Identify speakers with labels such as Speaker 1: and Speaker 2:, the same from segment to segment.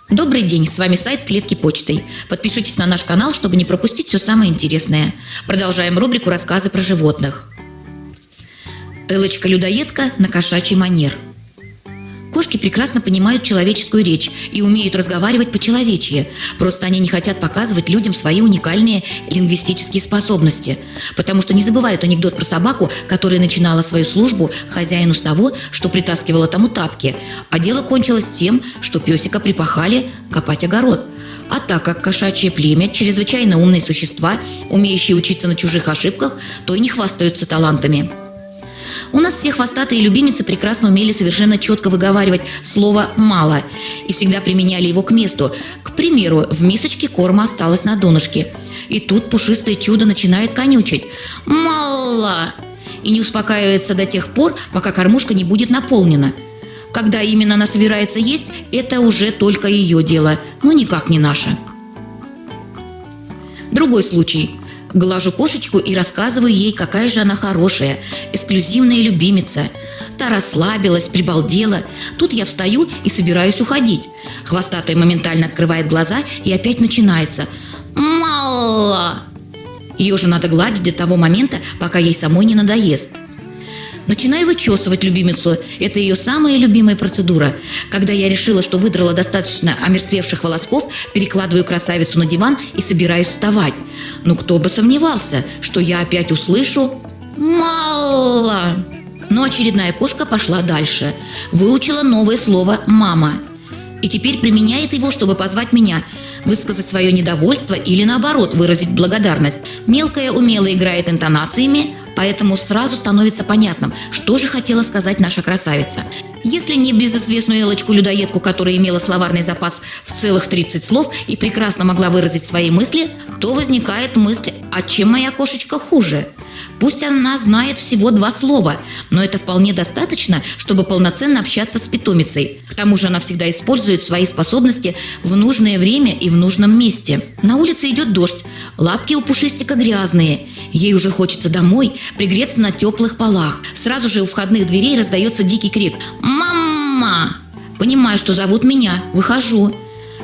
Speaker 1: Добрый день, с вами сайт Клетки почтой. Подпишитесь на наш канал, чтобы не пропустить все самое интересное. Продолжаем рубрику «Рассказы про животных». Элочка-людоедка на кошачий манер. Кошки прекрасно понимают человеческую речь и умеют разговаривать по-человечьи. Просто они не хотят показывать людям свои уникальные лингвистические способности. Потому что не забывают анекдот про собаку, которая начинала свою службу хозяину с того, что притаскивала тому тапки. А дело кончилось тем, что песика припахали копать огород. А так как кошачье племя – чрезвычайно умные существа, умеющие учиться на чужих ошибках, то и не хвастаются талантами. У нас все хвостатые любимицы прекрасно умели совершенно четко выговаривать слово «мало» и всегда применяли его к месту. К примеру, в мисочке корма осталось на донышке. И тут пушистое чудо начинает конючить «мало» и не успокаивается до тех пор, пока кормушка не будет наполнена. Когда именно она собирается есть, это уже только ее дело, но никак не наше. Другой случай. Глажу кошечку и рассказываю ей, какая же она хорошая, эксклюзивная любимица. Та расслабилась, прибалдела. Тут я встаю и собираюсь уходить. Хвостатая моментально открывает глаза и опять начинается «мало». Ее же надо гладить до того момента, пока ей самой не надоест. Начинаю вычесывать любимицу. Это ее самая любимая процедура. Когда я решила, что выдрала достаточно омертвевших волосков, перекладываю красавицу на диван и собираюсь вставать. Ну, кто бы сомневался, что я опять услышу «мало». Но очередная кошка пошла дальше. Выучила новое слово «мама». И теперь применяет его, чтобы позвать меня, высказать свое недовольство или, наоборот, выразить благодарность. Мелкая умело играет интонациями, поэтому сразу становится понятным, что же хотела сказать наша красавица. Если не безызвестную Элочку-людоедку, которая имела словарный запас в целых 30 слов и прекрасно могла выразить свои мысли, то возникает мысль, а чем моя кошечка хуже? Пусть она знает всего 2 слова, но это вполне достаточно, чтобы полноценно общаться с питомицей. К тому же она всегда использует свои способности в нужное время и в нужном месте. На улице идет дождь, лапки у пушистика грязные. Ей уже хочется домой, пригреться на теплых полах. Сразу же у входных дверей раздается дикий крик «Мама!». Понимаю, что зовут меня, выхожу.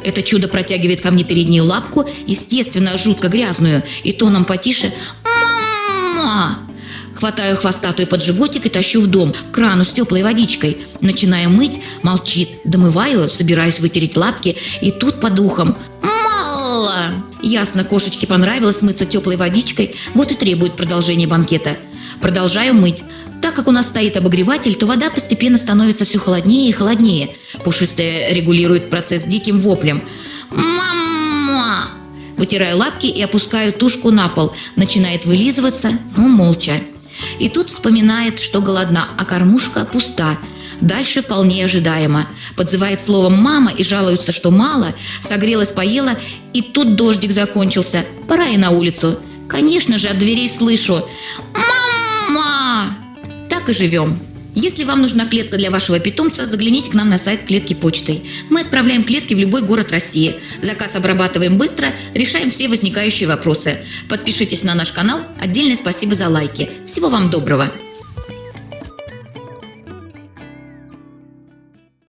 Speaker 1: Это чудо протягивает ко мне переднюю лапку, естественно, жутко грязную, и тоном потише «Мама!». Хватаю хвостатую под животик и тащу в дом, к крану с теплой водичкой. Начинаю мыть, молчит. Домываю, собираюсь вытереть лапки, и тут по духам «мало». Ясно, кошечке понравилось мыться теплой водичкой, вот и требует продолжения банкета. Продолжаю мыть. Так как у нас стоит обогреватель, то вода постепенно становится все холоднее и холоднее. Пушистая регулирует процесс диким воплем «мама». Вытираю лапки и опускаю тушку на пол. Начинает вылизываться, но молча. И тут вспоминает, что голодна, а кормушка пуста. Дальше вполне ожидаемо. Подзывает словом «мама» и жалуется, что мало. Согрелась, поела, и тут дождик закончился. Пора и на улицу. Конечно же, от дверей слышу «мама». Так и живем. Если вам нужна клетка для вашего питомца, загляните к нам на сайт Клетки почтой. Мы отправляем клетки в любой город России. Заказ обрабатываем быстро, решаем все возникающие вопросы. Подпишитесь на наш канал. Отдельное спасибо за лайки. Всего вам доброго!